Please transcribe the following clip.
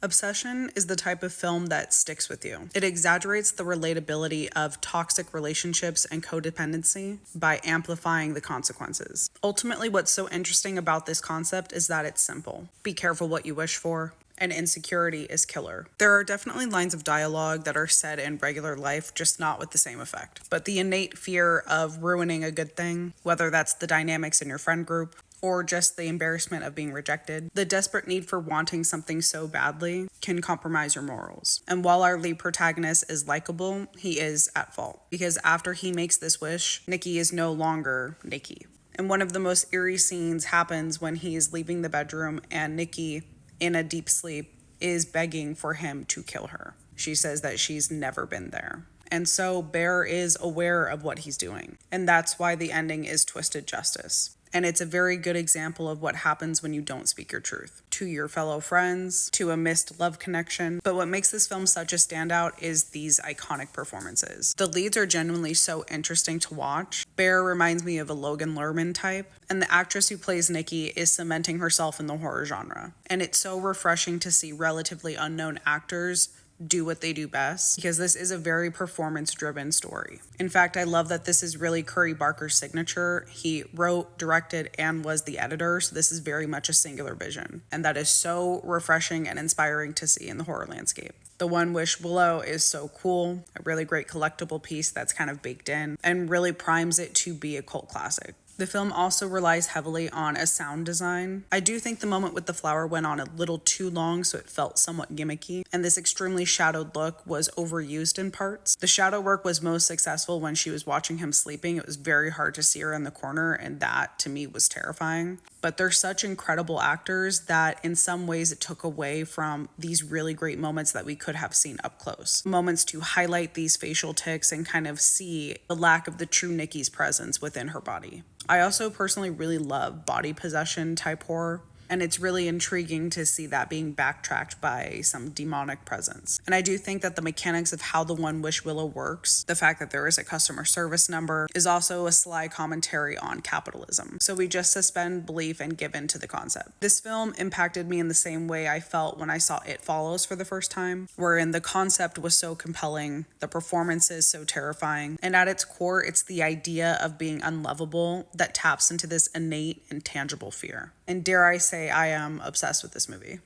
Obsession is the type of film that sticks with you. It exaggerates the relatability of toxic relationships and codependency by amplifying the consequences. Ultimately, what's so interesting about this concept is that it's simple. Be careful what you wish for, and insecurity is killer. There are definitely lines of dialogue that are said in regular life, just not with the same effect. But the innate fear of ruining a good thing, whether that's the dynamics in your friend group, or just the embarrassment of being rejected, the desperate need for wanting something so badly can compromise your morals. And while our lead protagonist is likable, he is at fault. Because after he makes this wish, Nikki is no longer Nikki. And one of the most eerie scenes happens when he is leaving the bedroom and Nikki, in a deep sleep, is begging for him to kill her. She says that she's never been there. And so Bear is aware of what he's doing. And that's why the ending is twisted justice. And it's a very good example of what happens when you don't speak your truth to your fellow friends, to a missed love connection. But what makes this film such a standout is these iconic performances. The leads are genuinely so interesting to watch. Bear reminds me of a Logan Lerman type, and the actress who plays Nikki is cementing herself in the horror genre. And it's so refreshing to see relatively unknown actors do what they do best, because this is a very performance-driven story. In fact, I love that this is really Curry Barker's signature. He wrote, directed, and was the editor, so this is very much a singular vision. And that is so refreshing and inspiring to see in the horror landscape. The One Wish Willow is so cool, a really great collectible piece that's kind of baked in, and really primes it to be a cult classic. The film also relies heavily on a sound design. I do think the moment with the flower went on a little too long, so it felt somewhat gimmicky, and this extremely shadowed look was overused in parts. The shadow work was most successful when she was watching him sleeping. It was very hard to see her in the corner, and that to me was terrifying. But they're such incredible actors that in some ways it took away from these really great moments that we could have seen up close. Moments to highlight these facial tics and kind of see the lack of the true Nikki's presence within her body. I also personally really love body possession type horror, and it's really intriguing to see that being backtracked by some demonic presence. And I do think that the mechanics of how the One Wish Willow works, the fact that there is a customer service number, is also a sly commentary on capitalism. So we just suspend belief and give in to the concept. This film impacted me in the same way I felt when I saw It Follows for the first time, wherein the concept was so compelling, the performances so terrifying, and at its core, it's the idea of being unlovable that taps into this innate, intangible fear. And dare I say, I am obsessed with this movie.